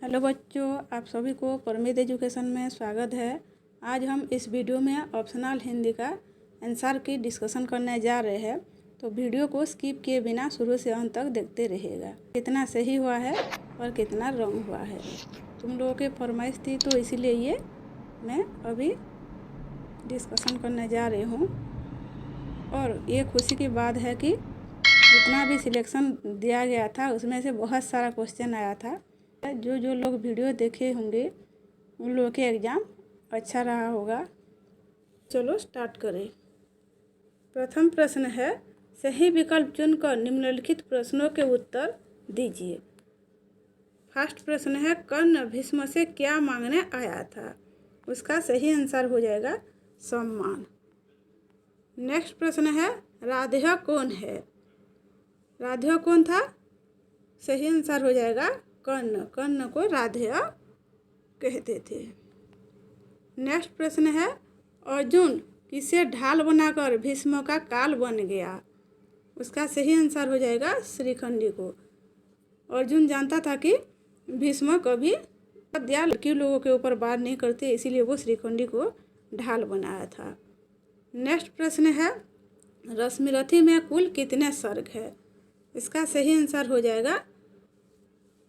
Hello बच्चों, आप सभी को परमित एजुकेशन में स्वागत है। आज हम इस वीडियो में ऑप्शनल हिंदी का आंसर की डिस्कशन करने जा रहे हैं। तो वीडियो को स्किप किए बिना शुरू से अंत तक देखते रहिएगा। कितना सही हुआ है और कितना रॉन्ग हुआ है, तुम लोगों की फरमाइश थी तो इसीलिए ये मैं अभी डिस्कशन करने जा रही हूँ। और ये खुशी की बात है कि जितना भी सिलेक्शन दिया गया था उसमें से बहुत सारा क्वेश्चन आया था। जो लोग वीडियो देखे होंगे उन लोगों के एग्ज़ाम अच्छा रहा होगा। चलो स्टार्ट करें। प्रथम प्रश्न है, सही विकल्प चुनकर निम्नलिखित प्रश्नों के उत्तर दीजिए। फर्स्ट प्रश्न है, कर्ण भीष्म से क्या मांगने आया था? उसका सही आंसर हो जाएगा सम्मान। नेक्स्ट प्रश्न है, राधेय कौन है? राधेय कौन था? सही आंसर हो जाएगा कर्ण। कर्ण को राधेय कहते थे। नेक्स्ट प्रश्न है, अर्जुन किसे ढाल बनाकर भीष्म का काल बन गया? उसका सही आंसर हो जाएगा श्रीखंडी को। अर्जुन जानता था कि भीष्म कभी लड़की लोगों के ऊपर वार नहीं करते, इसीलिए वो श्रीखंडी को ढाल बनाया था। नेक्स्ट प्रश्न है, रश्मिरथी में कुल कितने सर्ग है? इसका सही आंसर हो जाएगा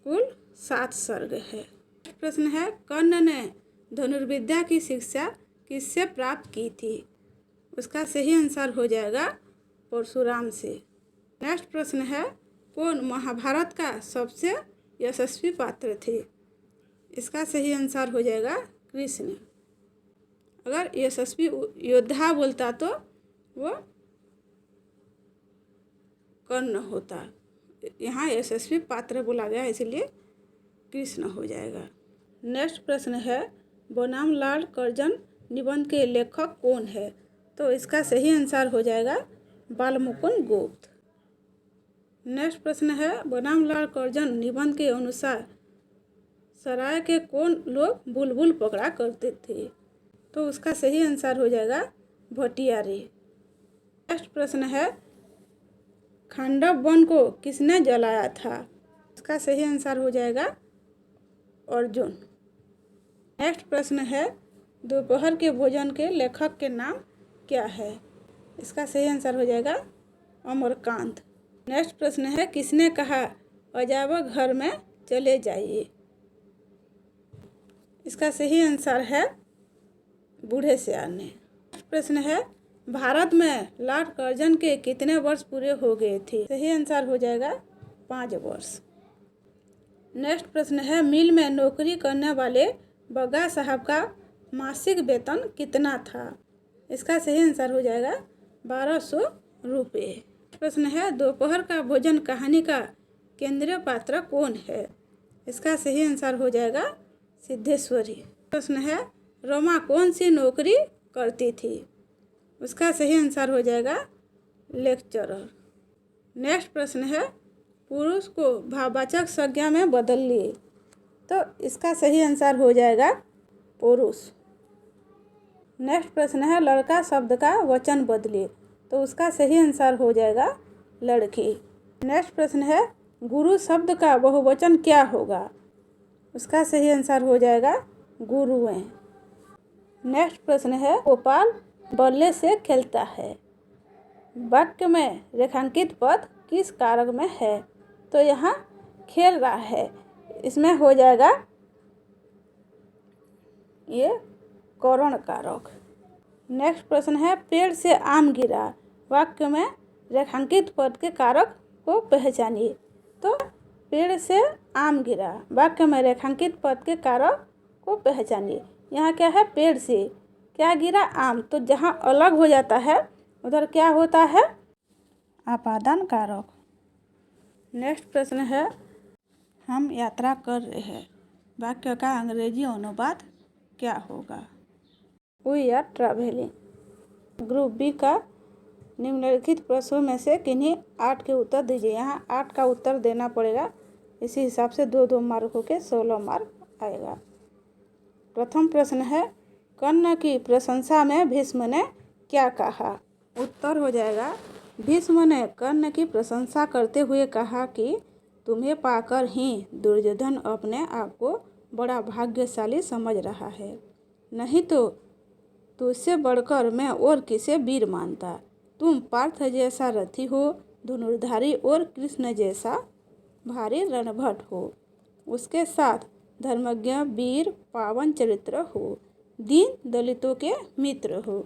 कुल 7 सर्ग है। प्रश्न है, कर्ण ने धनुर्विद्या की शिक्षा किससे प्राप्त की थी? उसका सही आंसर हो जाएगा परशुराम से। नेक्स्ट प्रश्न है, कौन महाभारत का सबसे यशस्वी पात्र थे? इसका सही आंसर हो जाएगा कृष्ण। अगर यशस्वी योद्धा बोलता तो वो कर्ण होता, यहाँ यशस्वी पात्र बोला गया इसलिए कृष्ण हो जाएगा। नेक्स्ट प्रश्न है, बनाम लाल कर्जन निबंध के लेखक कौन है? तो इसका सही आंसर हो जाएगा बालमुकुंद गुप्त। नेक्स्ट प्रश्न है, बनाम लाल कर्जन निबंध के अनुसार सराय के कौन लोग बुलबुल पकड़ा करते थे? तो उसका सही आंसर हो जाएगा भटियारी। नेक्स्ट प्रश्न है, खांडव वन को किसने जलाया था? इसका सही आंसर हो जाएगा अर्जुन। नेक्स्ट प्रश्न है, दोपहर के भोजन के लेखक के नाम क्या है? इसका सही आंसर हो जाएगा अमरकांत। नेक्स्ट प्रश्न है, किसने कहा अजावक घर में चले जाइए? इसका सही आंसर है बूढ़े सियार ने। प्रश्न है, भारत में लॉर्ड कर्जन के कितने वर्ष पूरे हो गए थे? सही आंसर हो जाएगा 5 वर्ष। नेक्स्ट प्रश्न है, मिल में नौकरी करने वाले बग्गा साहब का मासिक वेतन कितना था? इसका सही आंसर हो जाएगा 1200 रुपये। प्रश्न है, दोपहर का भोजन कहानी का केंद्रीय पात्र कौन है? इसका सही आंसर हो जाएगा सिद्धेश्वरी। प्रश्न है, रमा कौन सी नौकरी करती थी? उसका सही आंसर हो जाएगा लेक्चरर। नेक्स्ट प्रश्न है, पुरुष को भाववाचक संज्ञा में बदल लिए। तो इसका सही आंसर हो जाएगा पुरुष। नेक्स्ट प्रश्न है, लड़का शब्द का वचन बदलिए। तो उसका सही आंसर हो जाएगा लड़की। नेक्स्ट प्रश्न है, गुरु शब्द का बहुवचन क्या होगा? उसका सही आंसर हो जाएगा गुरुएं। नेक्स्ट प्रश्न है, गोपाल बल्ले से खेलता है। वाक्य में रेखांकित पद किस कारक में है? तो यहाँ खेल रहा है, इसमें हो जाएगा ये करण कारक। नेक्स्ट प्रश्न है, पेड़ से आम गिरा। वाक्य में रेखांकित पद के कारक को पहचानिए। तो पेड़ से आम गिरा, वाक्य में रेखांकित पद के कारक को पहचानिए। यहाँ क्या है? पेड़ से क्या गिरा? आम। तो जहाँ अलग हो जाता है उधर क्या होता है? आपादन कारक। नेक्स्ट प्रश्न है, हम यात्रा कर रहे हैं। वाक्य का अंग्रेजी अनुवाद क्या होगा? We are travelling. Group B का निम्नलिखित प्रश्नों में से किन्हीं 8 के उत्तर दीजिए। यहाँ 8 का उत्तर देना पड़ेगा, इसी हिसाब से 2-2 मार्कों के 16 मार्क आएगा। प्रथम प्रश्न है, कर्ण की प्रशंसा में भीष्म ने क्या कहा? उत्तर हो जाएगा, भीष्म ने कर्ण की प्रशंसा करते हुए कहा कि तुम्हें पाकर ही दुर्योधन अपने आप को बड़ा भाग्यशाली समझ रहा है, नहीं तो तुझसे बढ़कर मैं और किसे वीर मानता। तुम पार्थ जैसा रथी हो, धनुर्धारी और कृष्ण जैसा भारी रणभट हो, उसके साथ धर्मज्ञ, वीर, पावन चरित्र हो, दीन दलितों के मित्र हो।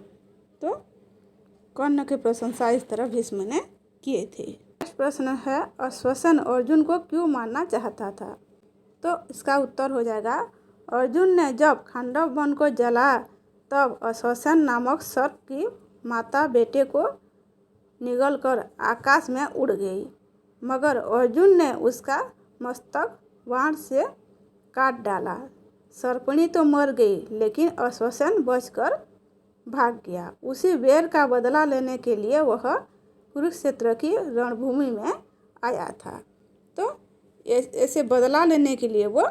तो कर्ण की प्रशंसा इस तरह भीष्म ने किए थे। नेक्स्ट प्रश्न है, अश्वसन अर्जुन को क्यों मारना चाहता था? तो इसका उत्तर हो जाएगा, अर्जुन ने जब खांडव वन को जला तब अश्वसन नामक सर्प की माता बेटे को निगलकर आकाश में उड़ गई, मगर अर्जुन ने उसका मस्तक बाण से काट डाला। सर्पणी तो मर गई, लेकिन अश्वसन बचकर भाग गया। उसी वेर का बदला लेने के लिए वह कुरुक्षेत्र की रणभूमि में आया था। तो ऐसे बदला लेने के लिए वो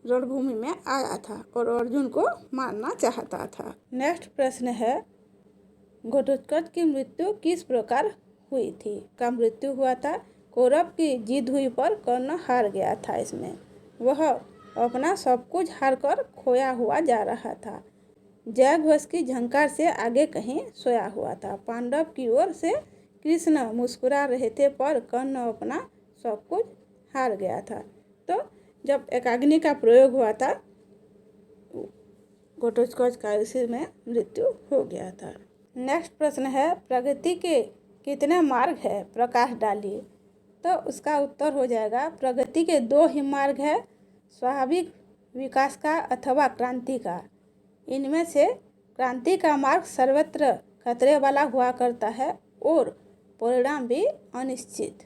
रणभूमि में आया था और अर्जुन को मारना चाहता था। नेक्स्ट प्रश्न है, घटोत्कच की मृत्यु किस प्रकार हुई थी? का मृत्यु हुआ था, कौरव की जीत हुई पर कर्ण हार गया था। इसमें वह अपना सब कुछ हार कर खोया हुआ जा रहा था। जय घोष की झंकार से आगे कहीं सोया हुआ था। पांडव की ओर से कृष्ण मुस्कुरा रहे थे, पर कर्ण अपना सब कुछ हार गया था। तो जब एकाग्नि का प्रयोग हुआ था, घटोत्कच का इसी में मृत्यु हो गया था। नेक्स्ट प्रश्न है, प्रगति के कितने मार्ग है? प्रकाश डालिए। तो उसका उत्तर हो जाएगा, प्रगति के 2 ही मार्ग है, स्वाभाविक विकास का अथवा क्रांति का। इनमें से क्रांति का मार्ग सर्वत्र खतरे वाला हुआ करता है और परिणाम भी अनिश्चित,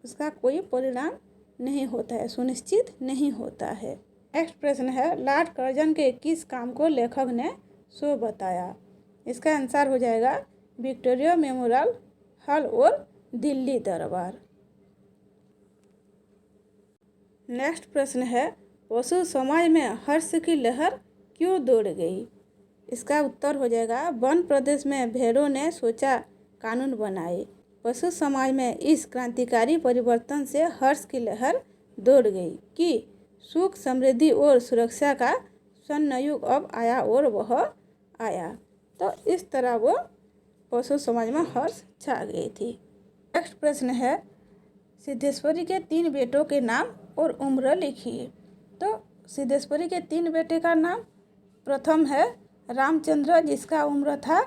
उसका कोई परिणाम नहीं होता है, सुनिश्चित नहीं होता है। नेक्स्ट प्रश्न है, लॉर्ड कर्जन के किस काम को लेखक ने सो बताया? इसका आंसर हो जाएगा, विक्टोरिया मेमोरियल हॉल और दिल्ली दरबार। नेक्स्ट प्रश्न है, पशु समाज में हर्ष की लहर क्यों दौड़ गई? इसका उत्तर हो जाएगा, वन प्रदेश में भेड़ों ने सोचा कानून बनाए। पशु समाज में इस क्रांतिकारी परिवर्तन से हर्ष की लहर दौड़ गई कि सुख, समृद्धि और सुरक्षा का स्वर्ण युग अब आया और वह आया। तो इस तरह वो पशु समाज में हर्ष छा गई थी। नेक्स्ट प्रश्न है, सिद्धेश्वरी के 3 बेटों के नाम और उम्र लिखिए। तो सिद्धेश्वरी के 3 बेटे का नाम, प्रथम है रामचंद्र, जिसका उम्र था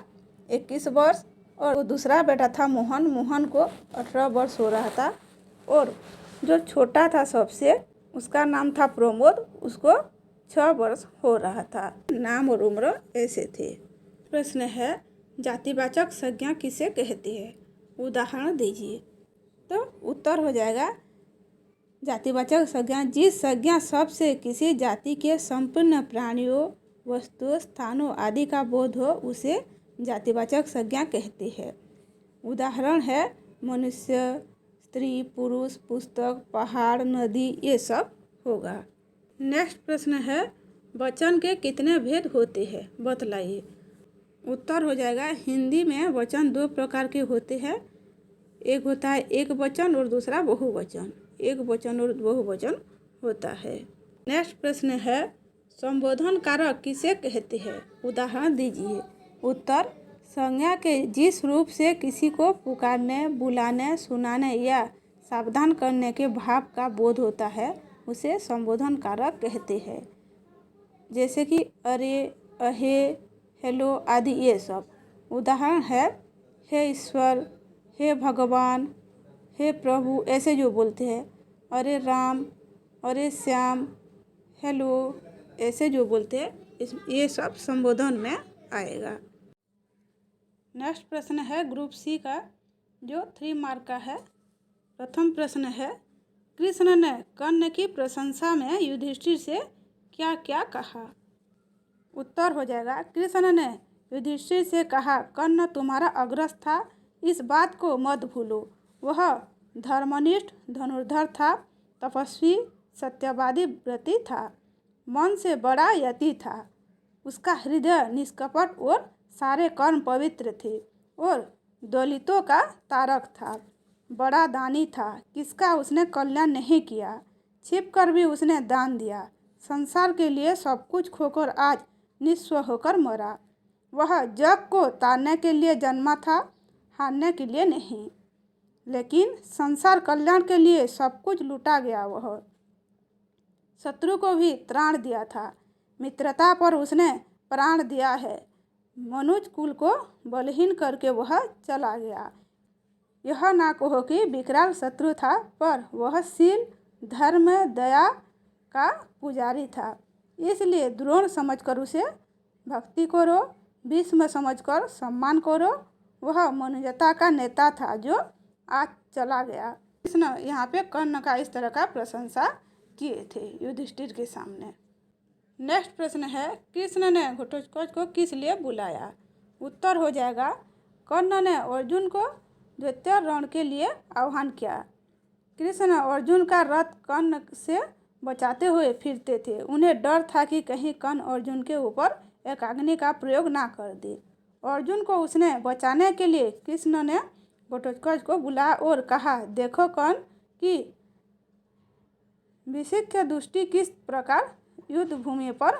21 वर्ष, और दूसरा बेटा था मोहन। मोहन को 18 वर्ष हो रहा था, और जो छोटा था सबसे, उसका नाम था प्रमोद, उसको 6 वर्ष हो रहा था। नाम और उम्र ऐसे थे। प्रश्न है, जातिवाचक संज्ञा किसे कहती है? उदाहरण दीजिए। तो उत्तर हो जाएगा, जातिवाचक संज्ञा जिस संज्ञा शब्द से किसी जाति के संपूर्ण प्राणियों, वस्तुओं, स्थानों आदि का बोध हो, उसे जातिवाचक संज्ञा कहती है। उदाहरण है मनुष्य, स्त्री, पुरुष, पुस्तक, पहाड़, नदी, ये सब होगा। नेक्स्ट प्रश्न है, वचन के कितने भेद होते हैं? बतलाइए। उत्तर हो जाएगा, हिंदी में वचन 2 प्रकार के होते हैं। एक होता है एक वचन और दूसरा बहुवचन। एक वचन और बहुवचन होता है। नेक्स्ट प्रश्न है, संबोधन कारक किसे कहते हैं? उदाहरण दीजिए। उत्तर, संज्ञा के जिस रूप से किसी को पुकारने, बुलाने, सुनाने या सावधान करने के भाव का बोध होता है, उसे संबोधन कारक कहते हैं। जैसे कि अरे, अहे, हेलो आदि, ये सब। उदाहरण है हे ईश्वर, हे भगवान, हे प्रभु, ऐसे जो बोलते हैं। अरे राम, अरे श्याम, हेलो, ऐसे जो बोलते हैं, ये सब संबोधन में आएगा। नेक्स्ट प्रश्न है ग्रुप सी का, जो 3 मार्क का है। प्रथम प्रश्न है, कृष्ण ने कर्ण की प्रशंसा में युधिष्ठिर से क्या क्या कहा? उत्तर हो जाएगा, कृष्ण ने युधिष्ठिर से कहा, कर्ण तुम्हारा अग्रज था, इस बात को मत भूलो। वह धर्मनिष्ठ धनुर्धर था, तपस्वी, सत्यवादी, व्रती था, मन से बड़ा यति था। उसका हृदय निष्कपट और सारे कर्म पवित्र थे और दलितों का तारक था। बड़ा दानी था, किसका उसने कल्याण नहीं किया। छिप कर भी उसने दान दिया। संसार के लिए सब कुछ खोकर आज निस्व होकर मरा। वह जग को तारने के लिए जन्मा था, हारने के लिए नहीं। लेकिन संसार कल्याण के लिए सब कुछ लूटा गया। वह शत्रु को भी त्राण दिया था, मित्रता पर उसने प्राण दिया है। मनुज कुल को बलहीन करके वह चला गया। यह ना कहो कि विकराल शत्रु था, पर वह शील धर्म दया का पुजारी था। इसलिए द्रोण समझकर उसे भक्ति करो, भीष्म समझकर सम्मान करो। वह मनुजता का नेता था जो आज चला गया। कृष्ण यहाँ पे कर्ण का इस तरह का प्रशंसा किए थे युधिष्ठिर के सामने। नेक्स्ट प्रश्न है, कृष्ण ने घटोत्कच को किस लिए बुलाया। उत्तर हो जाएगा, कर्ण ने अर्जुन को द्वितीय रण के लिए आह्वान किया। कृष्ण अर्जुन का रथ कर्ण से बचाते हुए फिरते थे। उन्हें डर था कि कहीं कर्ण अर्जुन के ऊपर एकाग्नि का प्रयोग ना कर दे। अर्जुन को उसने बचाने के लिए कृष्ण ने घटोत्कच को बुलाया और कहा, देखो कर्ण की विशिष्ट दृष्टि किस प्रकार युद्ध भूमि पर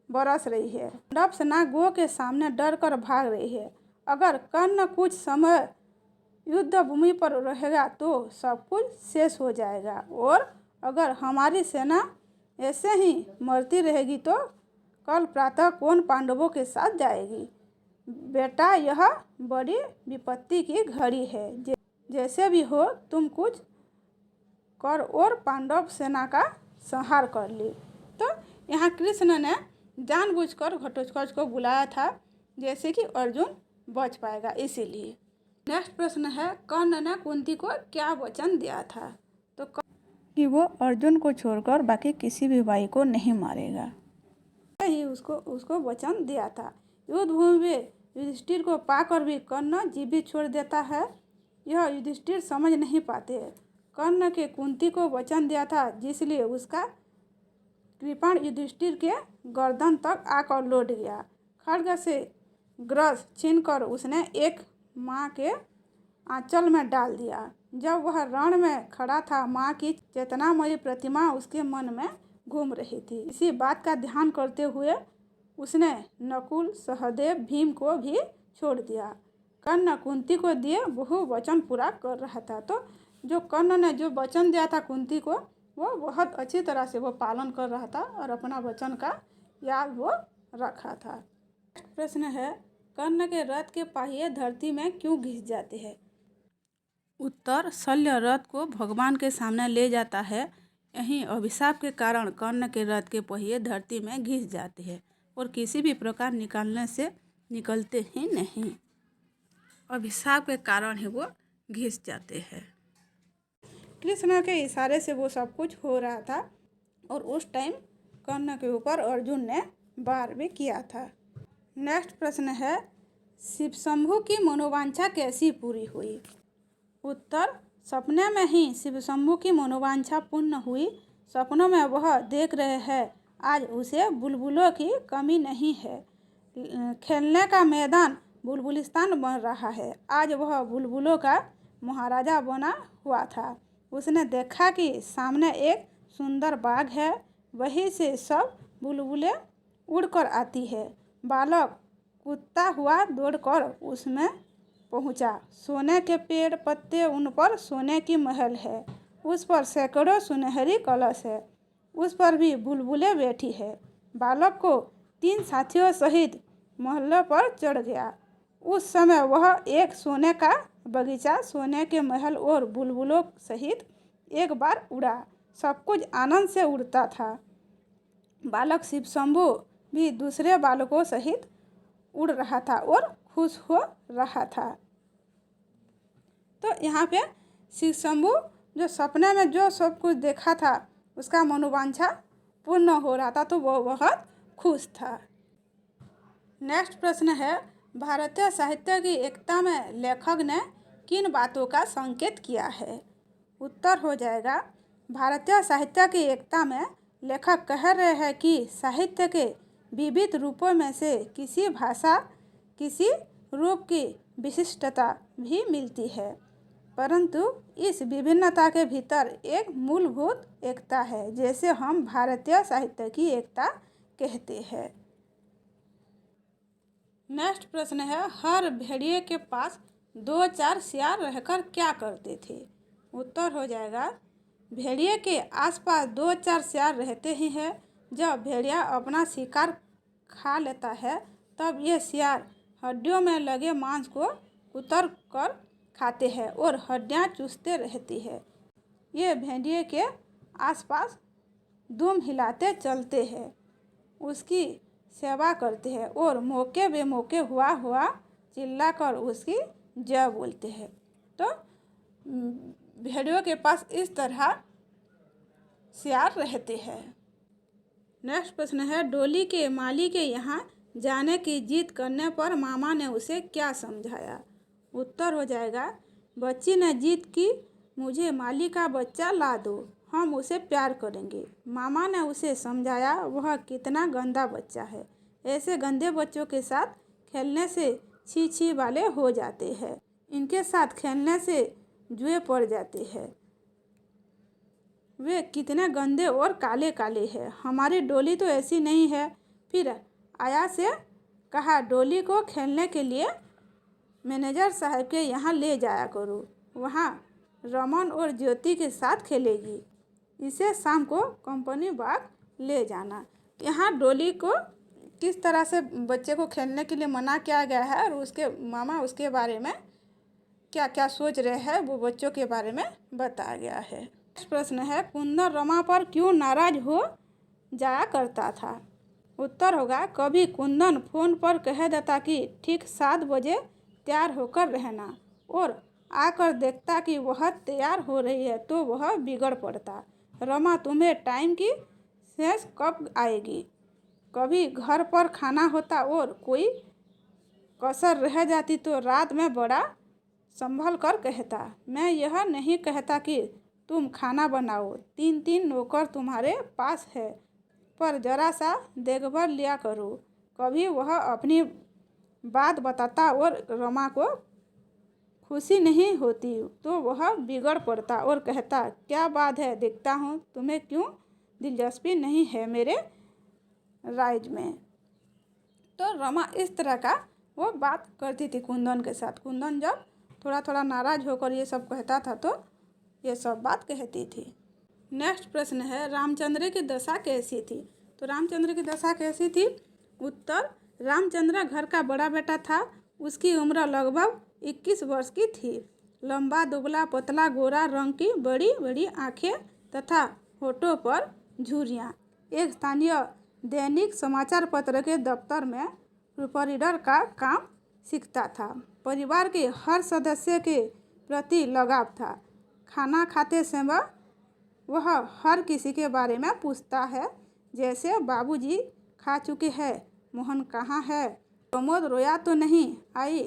बरस रही है। पांडव सेना गो के सामने डर कर भाग रही है। अगर कर्ण कुछ समय युद्ध भूमि पर रहेगा तो सब कुछ शेष हो जाएगा, और अगर हमारी सेना ऐसे ही मरती रहेगी तो कल प्रातः कौन पांडवों के साथ जाएगी। बेटा, यह बड़ी विपत्ति की घड़ी है। जैसे भी हो तुम कुछ कर और पांडव सेना का संहार कर ली। तो यहाँ कृष्ण ने जानबूझकर घटोत्कच को बुलाया था, जैसे कि अर्जुन बच पाएगा, इसीलिए। नेक्स्ट प्रश्न है, कर्ण ने कुंती को क्या वचन दिया था। तो कि वो अर्जुन को छोड़कर बाकी किसी भी भाई को नहीं मारेगा, ही उसको वचन दिया था। युद्ध भूमि में युधिष्ठिर को पाकर भी कर्ण जीवित छोड़ देता है, यह युधिष्ठिर समझ नहीं पाते। कर्ण के कुंती को वचन दिया था, जिसलिए उसका कृपाण युधिष्ठिर के गर्दन तक आकर लौट गया। खड्ग से ग्रस छीनकर उसने एक माँ के आंचल में डाल दिया। जब वह रण में खड़ा था, माँ की चेतनामयी प्रतिमा उसके मन में घूम रही थी। इसी बात का ध्यान करते हुए उसने नकुल, सहदेव, भीम को भी छोड़ दिया। कर्ण कुंती को दिए बहु वचन पूरा कर रहा था। तो जो कर्ण ने जो वचन दिया था कुंती को, वो बहुत अच्छी तरह से वो पालन कर रहा था और अपना वचन का याद वो रखा था। प्रश्न है, कर्ण के रथ के पहिए धरती में क्यों घिस जाते हैं। उत्तर, शल्य रथ को भगवान के सामने ले जाता है। यही अभिशाप के कारण कर्ण के रथ के पहिए धरती में घिस जाते हैं और किसी भी प्रकार निकालने से निकलते ही नहीं। अभिशाप के कारण ही वो घिस जाते हैं। कृष्ण के इशारे से वो सब कुछ हो रहा था और उस टाइम कर्ण के ऊपर अर्जुन ने वार भी किया था। नेक्स्ट प्रश्न है, शिव शंभु की मनोवांछा कैसी पूरी हुई। उत्तर, सपने में ही शिव शंभु की मनोवांछा पूर्ण हुई। सपनों में वह देख रहे हैं आज उसे बुलबुलों की कमी नहीं है। खेलने का मैदान बुलबुलिस्तान बन रहा है। आज वह बुलबुलों का महाराजा बना हुआ था। उसने देखा कि सामने एक सुंदर बाग है, वहीं से सब बुलबुलें उड़कर आती है। बालक कूदता हुआ दौड़कर उसमें पहुंचा। सोने के पेड़ पत्ते, उन पर सोने की महल है, उस पर सैकड़ों सुनहरी कलश है, उस पर भी बुलबुलें बैठी है। बालक को 3 साथियों सहित महल पर चढ़ गया। उस समय वह एक सोने का बगीचा, सोने के महल और बुलबुलों सहित एक बार उड़ा। सब कुछ आनंद से उड़ता था। बालक शिव शंभु भी दूसरे बालकों सहित उड़ रहा था और खुश हो रहा था। तो यहाँ पे शिव शंभु जो सपने में जो सब कुछ देखा था उसका मनोवांछा पूर्ण हो रहा था, तो वो बहुत खुश था। नेक्स्ट प्रश्न है, भारतीय साहित्य की एकता में लेखक ने किन बातों का संकेत किया है। उत्तर हो जाएगा, भारतीय साहित्य की एकता में लेखक कह रहे हैं कि साहित्य के विविध रूपों में से किसी भाषा, किसी रूप की विशिष्टता भी मिलती है। परंतु इस विभिन्नता के भीतर एक मूलभूत एकता है, जैसे हम भारतीय साहित्य की एकता कहते हैं। नेक्स्ट प्रश्न है, हर भेड़िए के पास 2-4 सियार रहकर क्या करते थे? उत्तर हो जाएगा, भेड़िए के आसपास 2-4 सियार रहते ही हैं। जब भेड़िया अपना शिकार खा लेता है तब ये सियार हड्डियों में लगे मांस को कुतर कर खाते हैं और हड्डियां चूसते रहती है। ये भेड़िए के आसपास दुम हिलाते चलते हैं, उसकी सेवा करते हैं और मौके बेमौके हुआ चिल्लाकर उसकी जय बोलते हैं। तो भेड़ियों के पास इस तरह सियार रहते हैं। नेक्स्ट प्रश्न है, डोली के माली के यहाँ जाने की जिद करने पर मामा ने उसे क्या समझाया? उत्तर हो जाएगा, बच्ची ने जिद की, मुझे माली का बच्चा ला दो, हम उसे प्यार करेंगे। मामा ने उसे समझाया वह कितना गंदा बच्चा है, ऐसे गंदे बच्चों के साथ खेलने से छी छी वाले हो जाते हैं, इनके साथ खेलने से जुए पड़ जाते हैं, वे कितने गंदे और काले काले हैं, हमारी डोली तो ऐसी नहीं है। फिर आया से कहा, डोली को खेलने के लिए मैनेजर साहब के यहाँ ले जाया करो, वहाँ रमन और ज्योति के साथ खेलेगी, इसे शाम को कंपनी बाग ले जाना। यहाँ डोली को किस तरह से बच्चे को खेलने के लिए मना किया गया है और उसके मामा उसके बारे में क्या क्या सोच रहे हैं वो बच्चों के बारे में बताया गया है। प्रश्न है, कुंदन रमा पर क्यों नाराज हो जाया करता था? उत्तर होगा, कभी कुंदन फोन पर कह देता कि ठीक 7 बजे तैयार होकर रहना और आकर देखता कि वह तैयार हो रही है तो वह बिगड़ पड़ता, रमा तुम्हें टाइम की सेंस कब आएगी? कभी घर पर खाना होता और कोई कसर रह जाती तो रात में बड़ा संभल कर कहता, मैं यह नहीं कहता कि तुम खाना बनाओ, 3 नौकर तुम्हारे पास है, पर जरा सा देखभाल लिया करो। कभी वह अपनी बात बताता और रमा को खुशी नहीं होती तो वह बिगड़ पड़ता और कहता, क्या बात है, देखता हूँ तुम्हें क्यों दिलचस्पी नहीं है मेरे राइज में। तो रमा इस तरह का वो बात करती थी कुंदन के साथ। कुंदन जब थोड़ा थोड़ा नाराज होकर ये सब कहता था तो ये सब बात कहती थी। नेक्स्ट प्रश्न है, रामचंद्र की दशा कैसी थी? तो रामचंद्र की दशा कैसी थी? उत्तर, रामचंद्र घर का बड़ा बेटा था, उसकी उम्र लगभग 21 वर्ष की थी, लंबा दुबला पतला गोरा रंग की बड़ी बड़ी आँखें तथा होठों पर झुर्रियाँ। एक स्थानीय दैनिक समाचार पत्र के दफ्तर में प्रूफरीडर का काम सीखता था। परिवार के हर सदस्य के प्रति लगाव था। खाना खाते समय वह हर किसी के बारे में पूछता है, जैसे बाबूजी खा चुके हैं, मोहन कहाँ है, प्रमोद रोया तो नहीं आई,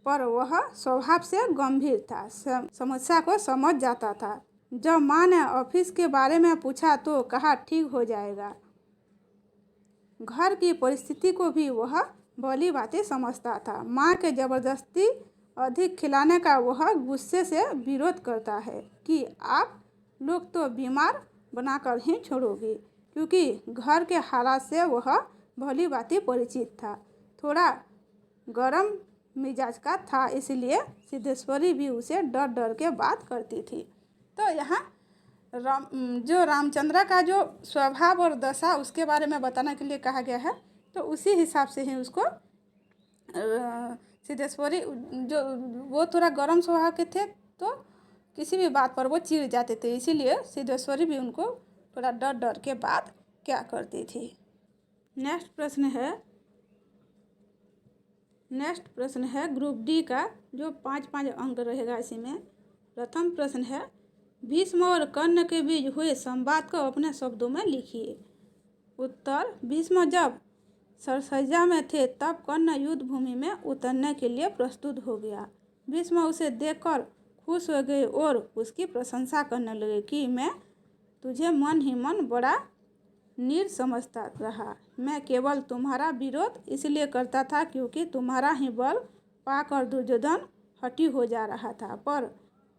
पर वह स्वभाव से गंभीर था, समस्या को समझ जाता था। जब माँ ने ऑफिस के बारे में पूछा तो कहा ठीक हो जाएगा। घर की परिस्थिति को भी वह भली भांति समझता था। माँ के जबरदस्ती अधिक खिलाने का वह गुस्से से विरोध करता है कि आप लोग तो बीमार बनाकर ही छोड़ोगे, क्योंकि घर के हालात से वह भली भांति परिचित था। थोड़ा गरम मिजाज का था, इसलिए सिद्धेश्वरी भी उसे डर डर के बात करती थी। तो यहाँ जो रामचंद्र का जो स्वभाव और दशा उसके बारे में बताने के लिए कहा गया है, तो उसी हिसाब से ही उसको सिद्धेश्वरी जो वो थोड़ा गर्म स्वभाव के थे तो किसी भी बात पर वो चिढ़ जाते थे, इसीलिए सिद्धेश्वरी भी उनको थोड़ा डर डर के बात क्या करती थी। नेक्स्ट प्रश्न है ग्रुप डी का जो 5-5 अंक रहेगा इसी में। प्रथम प्रश्न है, भीष्म और कर्ण के बीच हुए संवाद को अपने शब्दों में लिखिए। उत्तर, भीष्म जब सरसज्जा में थे तब कर्ण युद्ध भूमि में उतरने के लिए प्रस्तुत हो गया। भीष्म उसे देखकर खुश हो गए और उसकी प्रशंसा करने लगे कि मैं तुझे मन ही मन बड़ा नीर समझता रहा। मैं केवल तुम्हारा विरोध इसलिए करता था क्योंकि तुम्हारा ही बल पाकर दुर्योधन हटी हो जा रहा था। पर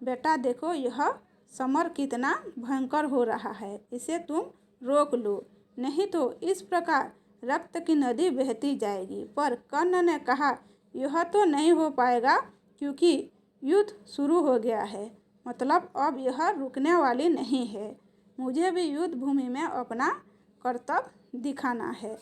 बेटा देखो, यह समर कितना भयंकर हो रहा है, इसे तुम रोक लो, नहीं तो इस प्रकार रक्त की नदी बहती जाएगी। पर कर्ण ने कहा, यह तो नहीं हो पाएगा, क्योंकि युद्ध शुरू हो गया है। मतलब अब यह रुकने वाली नहीं है। मुझे भी युद्ध भूमि में अपना कर्तव्य दिखाना है।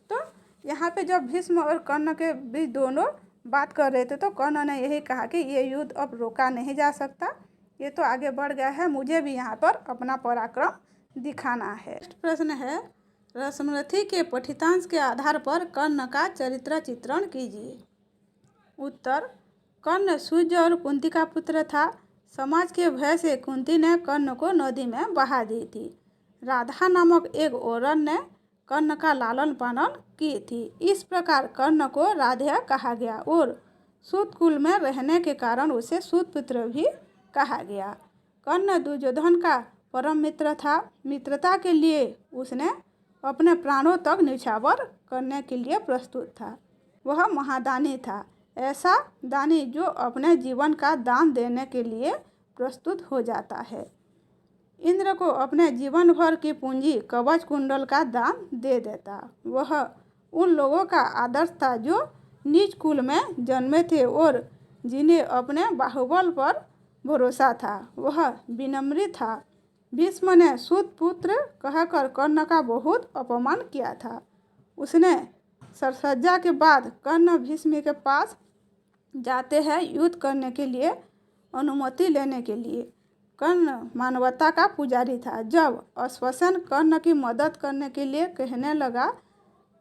तो यहाँ पे जब भीष्म और कर्ण के बीच दोनों बात कर रहे थे, तो कर्ण ने यही कहा कि ये युद्ध अब रोका नहीं जा सकता, ये तो आगे बढ़ गया है, मुझे भी यहाँ पर अपना पराक्रम दिखाना है। नेक्स्ट प्रश्न है, रसमरथी के पठितांश के आधार पर कर्ण का चरित्र चित्रण कीजिए। उत्तर, कर्ण सूर्य और कुंती का पुत्र था। समाज के भय से कुंती ने कर्ण को नदी में बहा दी थी। राधा नामक एक औरत ने कर्ण का लालन पालन की थी। इस प्रकार कर्ण को राधेय कहा गया और सूत कुल में रहने के कारण उसे सूत पुत्र भी कहा गया। कर्ण दुर्योधन का परम मित्र था। मित्रता के लिए उसने अपने प्राणों तक न्यौछावर करने के लिए प्रस्तुत था। वह महादानी था, ऐसा दानी जो अपने जीवन का दान देने के लिए प्रस्तुत हो जाता है। इंद्र को अपने जीवन भर की पूंजी कवच कुंडल का दान दे देता। वह उन लोगों का आदर्श था जो नीच कुल में जन्मे थे और जिन्हें अपने बाहुबल पर भरोसा था। वह विनम्र था। भीष्म ने सूत पुत्र कहकर कर्ण का बहुत अपमान किया था। उसने सरसज्जा के बाद कर्ण भीष्म के पास जाते हैं युद्ध करने के लिए अनुमति लेने के लिए। कर्ण मानवता का पुजारी था। जब अश्वसेन कर्ण की मदद करने के लिए कहने लगा,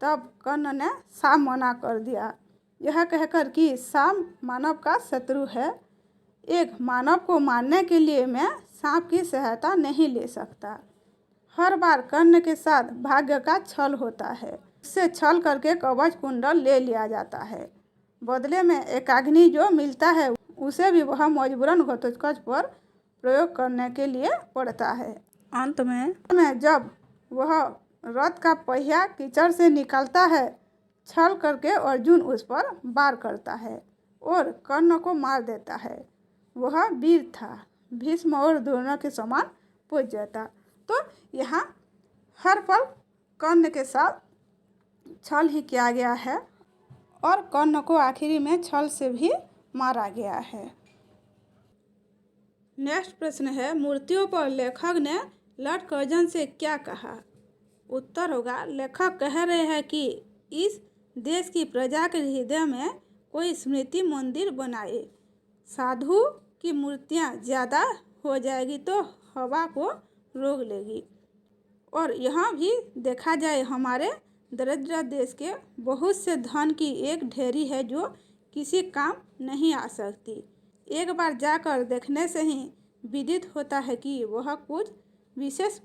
तब कर्ण ने साप मना कर दिया, यह कहकर कि सांप मानव का शत्रु है। एक मानव को मारने के लिए मैं सांप की सहायता नहीं ले सकता। हर बार कर्ण के साथ भाग्य का छल होता है। उससे छल करके कवच कुंडल ले लिया जाता है। बदले में एकाग्नि जो मिलता है उसे भी वह मजबूरन घटोत्कच पर प्रयोग करने के लिए पड़ता है। अंत में जब वह रथ का पहिया कीचड़ से निकलता है, छल करके अर्जुन उस पर वार करता है और कर्ण को मार देता है। वह वीर था, भीष्म और द्रोण के समान पूज्य था। तो यहाँ हर पल कर्ण के साथ छल ही किया गया है और कर्ण को आखिरी में छल से भी मारा गया है। नेक्स्ट प्रश्न है, मूर्तियों पर लेखक ने लॉर्ड कर्जन से क्या कहा। उत्तर होगा, लेखक कह रहे हैं कि इस देश की प्रजा के हृदय में कोई स्मृति मंदिर बनाए। साधु की मूर्तियाँ ज़्यादा हो जाएगी तो हवा को रोक लेगी। और यहाँ भी देखा जाए, हमारे दरिद्र देश के बहुत से धन की एक ढेरी है जो किसी काम नहीं आ सकती। एक बार जाकर देखने से ही विदित होता है कि वह कुछ विशेष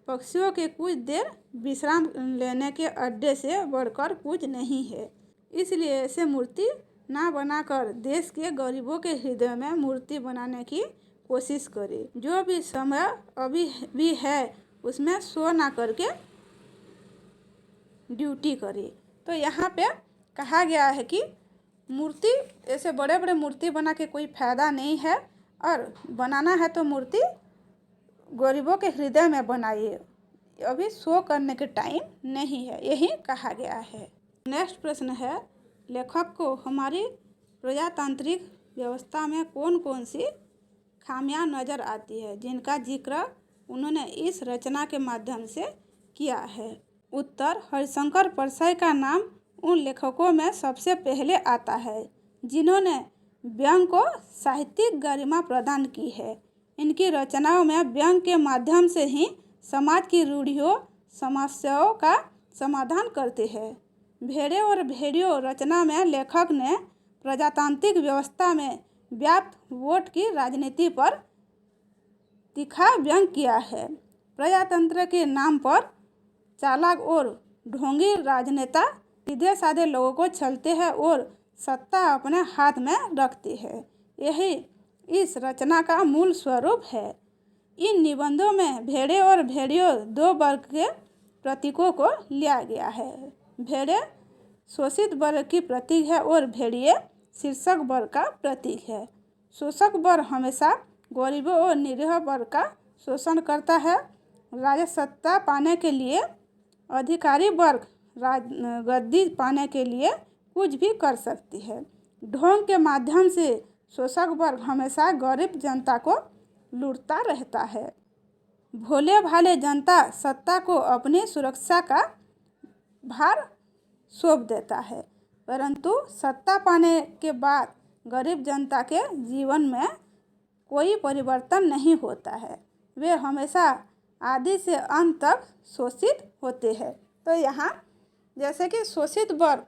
पक्षियों के कुछ देर विश्राम लेने के अड्डे से बढ़कर कुछ नहीं है। इसलिए ऐसे मूर्ति ना बनाकर देश के गरीबों के हृदय में मूर्ति बनाने की कोशिश करें। जो भी समय अभी भी है उसमें सो ना करके ड्यूटी करें। तो यहाँ पे कहा गया है कि मूर्ति, ऐसे बड़े बड़े मूर्ति बना के कोई फ़ायदा नहीं है, और बनाना है तो मूर्ति गरीबों के हृदय में बनाइए, अभी शो करने के टाइम नहीं है, यही कहा गया है। नेक्स्ट प्रश्न है, लेखक को हमारी प्रजातांत्रिक व्यवस्था में कौन कौन सी खामियां नज़र आती है जिनका जिक्र उन्होंने इस रचना के माध्यम से किया है। उत्तर, हरिशंकर परसाई का नाम उन लेखकों में सबसे पहले आता है जिन्होंने व्यंग को साहित्यिक गरिमा प्रदान की है। इनकी रचनाओं में व्यंग के माध्यम से ही समाज की रूढ़ियों समस्याओं का समाधान करते हैं। भेड़े और भेड़ियों रचना में लेखक ने प्रजातांत्रिक व्यवस्था में व्याप्त वोट की राजनीति पर तीखा व्यंग किया है। प्रजातंत्र के नाम पर चालाक और ढोंगी राजनेता सीधे साधे लोगों को छलते हैं और सत्ता अपने हाथ में रखते हैं। यही इस रचना का मूल स्वरूप है। इन निबंधों में भेड़े और भेड़ियों दो वर्ग के प्रतीकों को लिया गया है। भेड़े शोषित वर्ग की प्रतीक है और भेड़िए शीर्षक वर्ग का प्रतीक है। शोषक वर्ग हमेशा गरीबों और निरीह वर्ग का शोषण करता है। राजसत्ता पाने के लिए अधिकारी वर्ग गद्दी पाने के लिए कुछ भी कर सकती है। ढोंग के माध्यम से शोषक वर्ग हमेशा गरीब जनता को लूटता रहता है। भोले भाले जनता सत्ता को अपनी सुरक्षा का भार सौंप देता है, परंतु सत्ता पाने के बाद गरीब जनता के जीवन में कोई परिवर्तन नहीं होता है। वे हमेशा आदि से अंत तक शोषित होते हैं। तो यहाँ जैसे कि शोषित वर्ग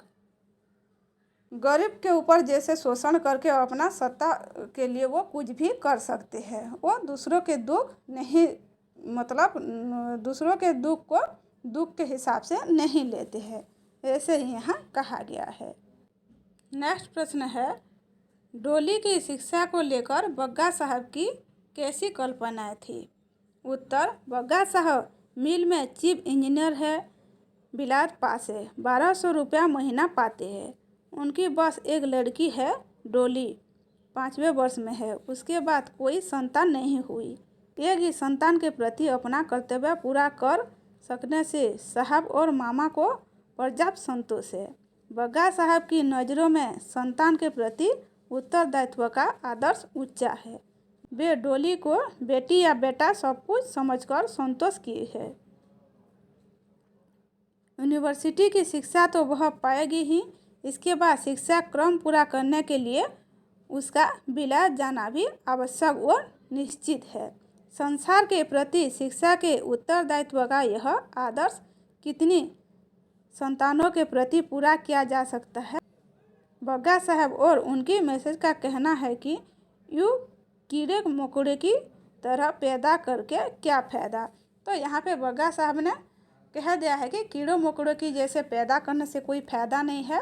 गरीब के ऊपर जैसे शोषण करके अपना सत्ता के लिए वो कुछ भी कर सकते हैं। वो दूसरों के दुख नहीं दूसरों के दुख को दुख के हिसाब से नहीं लेते हैं, ऐसे ही यहाँ कहा गया है। नेक्स्ट प्रश्न है, डोली की शिक्षा को लेकर बग्गा साहब की कैसी कल्पनाएं थी? उत्तर, बग्गा साहब मिल में चीफ इंजीनियर है, बिलात पास है, 1200 रुपया महीना पाते हैं। उनकी बस एक लड़की है, डोली 5वें वर्ष में है। उसके बाद कोई संतान नहीं हुई। एक ही संतान के प्रति अपना कर्तव्य पूरा कर सकने से साहब और मामा को पर्याप्त संतोष है। बग्गा साहब की नज़रों में संतान के प्रति उत्तरदायित्व का आदर्श ऊंचा है। वे डोली को बेटी या बेटा सब कुछ समझकर संतोष की है। यूनिवर्सिटी की शिक्षा तो वह पाएगी ही, इसके बाद शिक्षा क्रम पूरा करने के लिए उसका बिलात जाना भी आवश्यक और निश्चित है। संसार के प्रति शिक्षा के उत्तरदायित्व का यह आदर्श कितनी संतानों के प्रति पूरा किया जा सकता है? बग्गा साहब और उनकी मैसेज का कहना है कि यूँ कीड़े मकोड़े की तरह पैदा करके क्या फ़ायदा। तो यहाँ पे बग्गा साहब ने कह दिया है कि कीड़ों मकोड़ों की जैसे पैदा करने से कोई फ़ायदा नहीं है।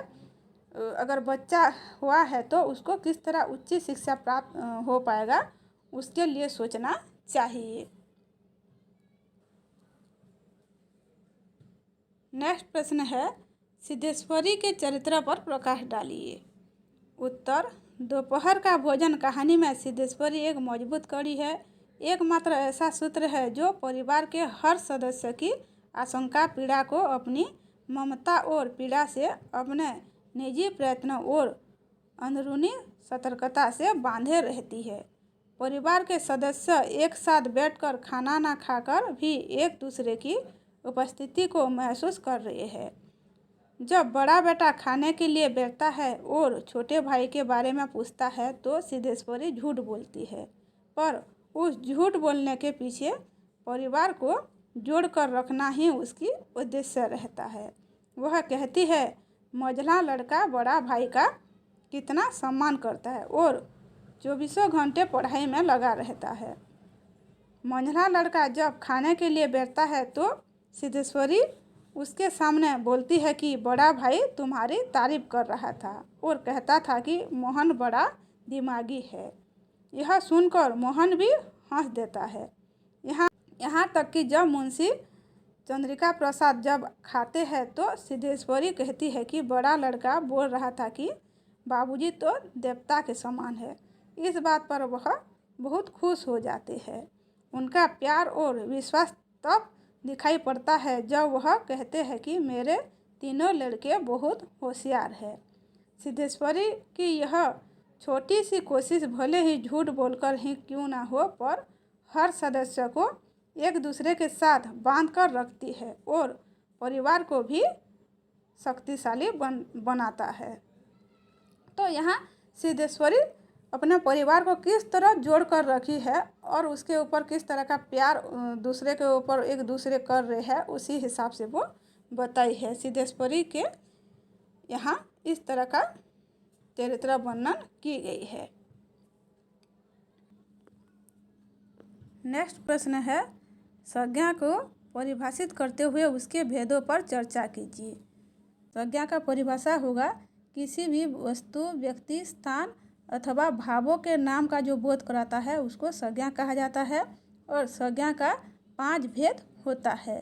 अगर बच्चा हुआ है तो उसको किस तरह उच्च शिक्षा प्राप्त हो पाएगा, उसके लिए सोचना चाहिए। नेक्स्ट प्रश्न है, सिद्धेश्वरी के चरित्र पर प्रकाश डालिए। उत्तर, दोपहर का भोजन कहानी में सिद्धेश्वरी एक मजबूत कड़ी है, एकमात्र ऐसा सूत्र है जो परिवार के हर सदस्य की आशंका पीड़ा को अपनी ममता और पीड़ा से, अपने निजी प्रयत्नों और अंदरूनी सतर्कता से बांधे रहती है। परिवार के सदस्य एक साथ बैठकर खाना ना खाकर भी एक दूसरे की उपस्थिति को महसूस कर रहे हैं। जब बड़ा बेटा खाने के लिए बैठता है और छोटे भाई के बारे में पूछता है तो सिद्धेश्वरी झूठ बोलती है, पर उस झूठ बोलने के पीछे परिवार को जोड़कर रखना ही उसकी उद्देश्य रहता है। वह कहती है, मझला लड़का बड़ा भाई का कितना सम्मान करता है और 24 घंटे पढ़ाई में लगा रहता है। मंझला लड़का जब खाने के लिए बैठता है तो सिद्धेश्वरी उसके सामने बोलती है कि बड़ा भाई तुम्हारी तारीफ कर रहा था और कहता था कि मोहन बड़ा दिमागी है। यह सुनकर मोहन भी हंस देता है। यहाँ तक कि जब मुंशी चंद्रिका प्रसाद जब खाते हैं तो सिद्धेश्वरी कहती है कि बड़ा लड़का बोल रहा था कि बाबूजी तो देवता के समान है। इस बात पर वह बहुत खुश हो जाते हैं। उनका प्यार और विश्वास तब दिखाई पड़ता है जब वह कहते हैं कि मेरे तीनों लड़के बहुत होशियार हैं। सिद्धेश्वरी की यह छोटी सी कोशिश भले ही झूठ बोलकर ही क्यों ना हो, पर हर सदस्य को एक दूसरे के साथ बांध कर रखती है और परिवार को भी शक्तिशाली बनाता है। तो यहाँ सिद्धेश्वरी अपने परिवार को किस तरह जोड़ कर रखी है और उसके ऊपर किस तरह का प्यार दूसरे के ऊपर एक दूसरे कर रहे हैं, उसी हिसाब से वो बताई है। सिद्धेश्वरी के यहाँ इस तरह का चरित्र वर्णन की गई है। नेक्स्ट प्रश्न है, संज्ञा को परिभाषित करते हुए उसके भेदों पर चर्चा कीजिए। संज्ञा का परिभाषा होगा किसी भी वस्तु, व्यक्ति, स्थान अथवा भावों के नाम का जो बोध कराता है उसको संज्ञा कहा जाता है। और संज्ञा का 5 भेद होता है।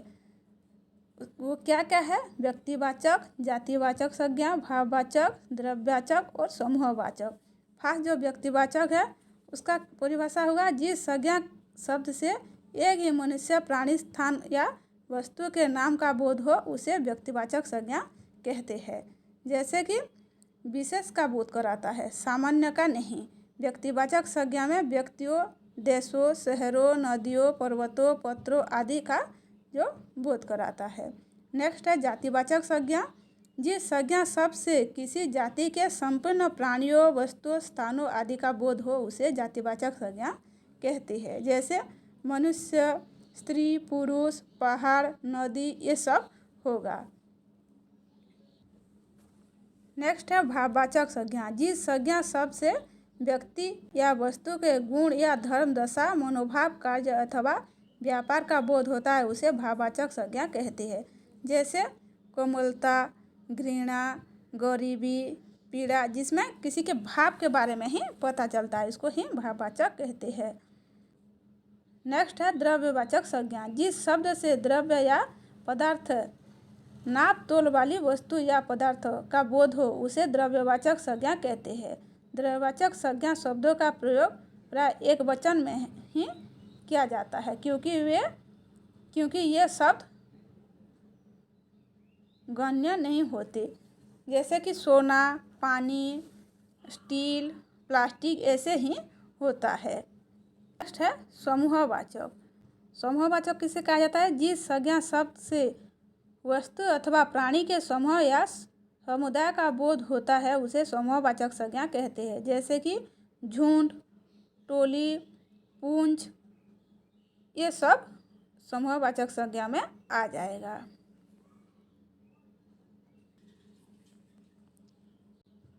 वो क्या क्या है? व्यक्तिवाचक, जातिवाचक संज्ञा, भाववाचक, द्रव्यवाचक और समूहवाचक। फर्स्ट जो व्यक्तिवाचक है उसका परिभाषा होगा, जिस संज्ञा शब्द से एक ही मनुष्य, प्राणी, स्थान या वस्तु के नाम का बोध हो उसे व्यक्तिवाचक संज्ञा कहते हैं। जैसे कि विशेष का बोध कराता है, सामान्य का नहीं। व्यक्तिवाचक संज्ञा में व्यक्तियों, देशों, शहरों, नदियों, पर्वतों, पत्रों आदि का जो बोध कराता है। नेक्स्ट है जातिवाचक संज्ञा, जिस संज्ञा शब्द से किसी जाति के संपूर्ण प्राणियों, वस्तुओं, स्थानों आदि का बोध हो उसे जातिवाचक संज्ञा कहती है। जैसे मनुष्य, स्त्री, पुरुष, पहाड़, नदी, ये सब होगा। नेक्स्ट है भाववाचक संज्ञा, जिस संज्ञा शब्द से व्यक्ति या वस्तु के गुण या धर्म, दशा, मनोभाव, कार्य अथवा व्यापार का बोध होता है उसे भाववाचक संज्ञा कहती है। जैसे कोमलता, घृणा, गरीबी, पीड़ा, जिसमें किसी के भाव के बारे में ही पता चलता है, इसको ही भाववाचक कहते हैं। नेक्स्ट है द्रव्यवाचक संज्ञा, जिस शब्द से द्रव्य या पदार्थ, नाप तोल वाली वस्तु या पदार्थ का बोध हो उसे द्रव्यवाचक संज्ञा कहते हैं। द्रव्यवाचक संज्ञा शब्दों का प्रयोग प्राय एक वचन में ही किया जाता है, क्योंकि ये शब्द गण्य नहीं होते। जैसे कि सोना, पानी, स्टील, प्लास्टिक ऐसे ही होता है। नेक्स्ट है समूहवाचक। समूहवाचक किसे कहा जाता है? जिस संज्ञा शब्द से वस्तु अथवा प्राणी के समूह या समुदाय का बोध होता है उसे समूहवाचक संज्ञा कहते हैं। जैसे कि झुंड, टोली, पुंज, ये सब समूहवाचक संज्ञा में आ जाएगा।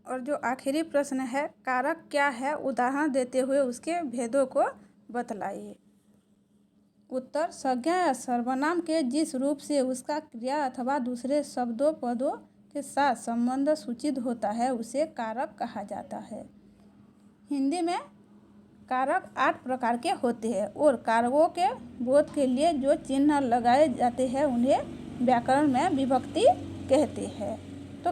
और जो आखिरी प्रश्न है, कारक क्या है, उदाहरण देते हुए उसके भेदों को बतलाइए। उत्तर, संज्ञा या सर्वनाम के जिस रूप से उसका क्रिया अथवा दूसरे शब्दों, पदों के साथ संबंध सूचित होता है उसे कारक कहा जाता है। हिंदी में कारक 8 प्रकार के होते हैं और कारकों के बोध के लिए जो चिन्ह लगाए जाते हैं उन्हें व्याकरण में विभक्ति कहते हैं। तो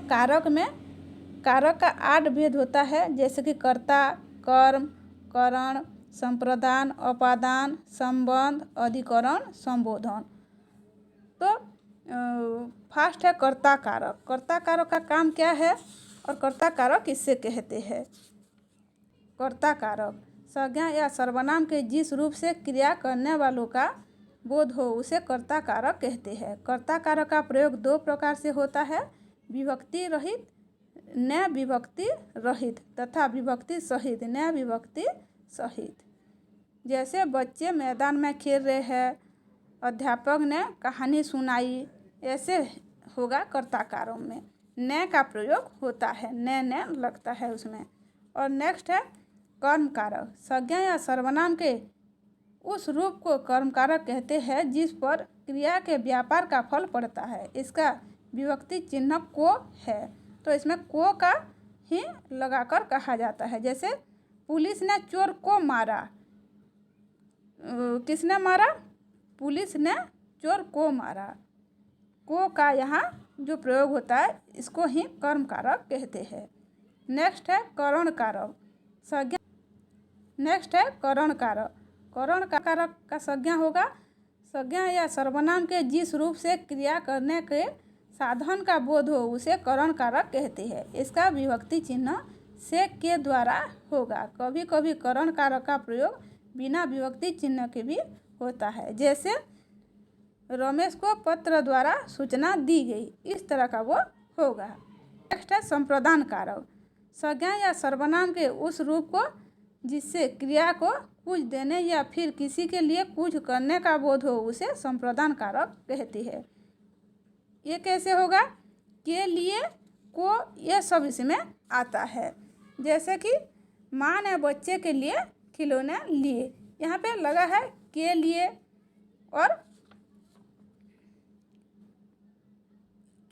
कारक का 8 भेद होता है, जैसे कि कर्ता, कर्म, करण, संप्रदान, अपादान, संबंध, अधिकरण, संबोधन। तो फर्स्ट है कर्ता कारक। कर्ता कारक का काम क्या है और कर्ता कारक किससे कहते हैं? कर्ता कारक संज्ञा या सर्वनाम के जिस रूप से क्रिया करने वालों का बोध हो उसे कर्ता कारक कहते हैं। कर्ता कारक का प्रयोग 2 प्रकार से होता है, विभक्ति रहित, न विभक्ति रहित तथा विभक्ति सहित, न विभक्ति सहित। जैसे बच्चे मैदान में खेल रहे हैं, अध्यापक ने कहानी सुनाई, ऐसे होगा कर्ता कारक में। न का प्रयोग होता है, न लगता है उसमें। और नेक्स्ट है कर्म कारक। संज्ञा या सर्वनाम के उस रूप को कर्म कारक कहते हैं जिस पर क्रिया के व्यापार का फल पड़ता है। इसका विभक्ति चिन्ह को है, तो इसमें को का ही लगाकर कहा जाता है। जैसे पुलिस ने चोर को मारा, किसने मारा? पुलिस ने चोर को मारा। को का यहाँ जो प्रयोग होता है इसको ही कर्म कारक कहते हैं। नेक्स्ट है करण कारक संज्ञा। नेक्स्ट है करण कारक। करण कारक का संज्ञा होगा, संज्ञा या सर्वनाम के जिस रूप से क्रिया करने के साधन का बोध हो उसे करण कारक कहते हैं। इसका विभक्ति चिन्ह से के द्वारा होगा। कभी कभी करण कारक का प्रयोग बिना विभक्ति चिन्ह के भी होता है। जैसे रमेश को पत्र द्वारा सूचना दी गई, इस तरह का वो होगा। नेक्स्ट है संप्रदान कारक। संज्ञा या सर्वनाम के उस रूप को जिससे क्रिया को कुछ देने या फिर किसी के लिए कुछ करने का बोध हो उसे संप्रदान कारक कहती है। ये कैसे होगा? के लिए, को, ये सब इसमें आता है। जैसे कि माँ ने बच्चे के लिए खिलौने लिए, यहाँ पे लगा है के लिए, और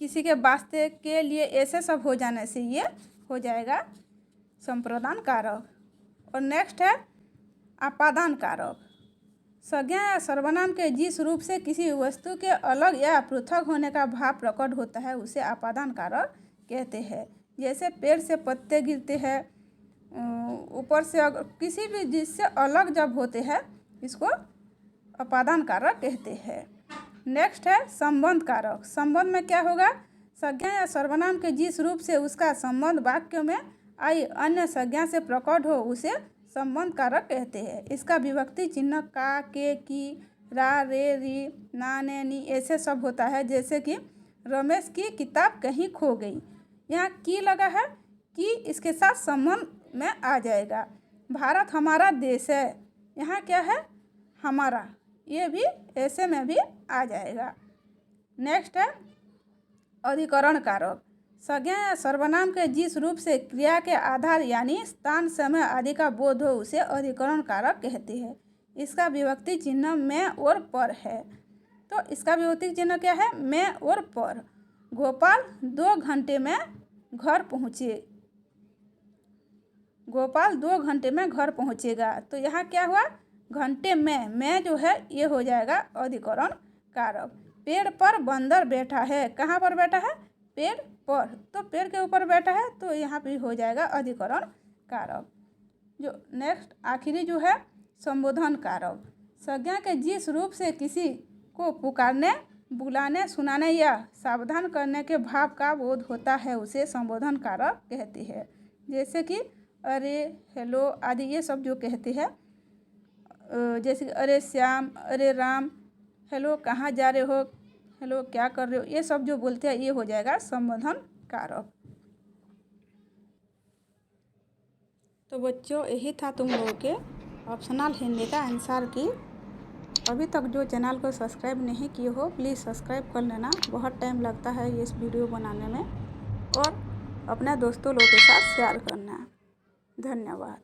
किसी के वास्ते के लिए, ऐसे सब हो जाने से ये हो जाएगा संप्रदान कारक। और नेक्स्ट है अपादान कारक। संज्ञा या सर्वनाम के जिस रूप से किसी वस्तु के अलग या पृथक होने का भाव प्रकट होता है उसे अपादान कारक कहते हैं। जैसे पेड़ से पत्ते गिरते हैं, ऊपर से अगर किसी भी जिससे अलग जब होते हैं इसको अपादान कारक कहते हैं। नेक्स्ट है संबंध कारक। संबंध में क्या होगा? संज्ञा या सर्वनाम के जिस रूप से उसका संबंध वाक्य में आई अन्य संज्ञा से प्रकट हो उसे संबंध कारक कहते हैं। इसका विभक्ति चिन्ह का, के, की, रा, रे, री, ना, ने, नी ऐसे सब होता है। जैसे कि रमेश की किताब कहीं खो गई, यहाँ की लगा है, की इसके साथ संबंध में आ जाएगा। भारत हमारा देश है, यहाँ क्या है? हमारा, ये भी ऐसे में भी आ जाएगा। नेक्स्ट है अधिकरण कारक। संज्ञा या सर्वनाम के जिस रूप से क्रिया के आधार यानी स्थान, समय आदि का बोध हो उसे अधिकरण कारक कहते हैं। इसका विभक्ति चिन्ह में और पर है। तो इसका विभक्ति चिन्ह क्या है? में और पर। गोपाल 2 घंटे में घर पहुँचे, गोपाल 2 घंटे में घर पहुँचेगा। तो यहाँ क्या हुआ? घंटे में जो है ये हो जाएगा अधिकरण कारक। पेड़ पर बंदर बैठा है, कहाँ पर बैठा है? पेड़ पर, तो पेड़ के ऊपर बैठा है तो यहाँ पे हो जाएगा अधिकरण कारक। जो नेक्स्ट आखिरी जो है संबोधन कारक। संज्ञा के जिस रूप से किसी को पुकारने, बुलाने, सुनाने या सावधान करने के भाव का बोध होता है उसे संबोधन कारक कहते हैं। जैसे कि अरे, हेलो आदि ये सब जो कहते हैं, जैसे अरे श्याम, अरे राम, हेलो कहाँ जा रहे हो, हेलो क्या कर रहे हो, ये सब जो बोलते हैं ये हो जाएगा संबोधन कारक। तो बच्चों यही था तुम लोगों के ऑप्शनल हिंदी का आंसर की। अभी तक जो चैनल को सब्सक्राइब नहीं किए हो प्लीज़ सब्सक्राइब कर लेना, बहुत टाइम लगता है इस वीडियो बनाने में, और अपने दोस्तों लोगों के साथ शेयर करना। धन्यवाद।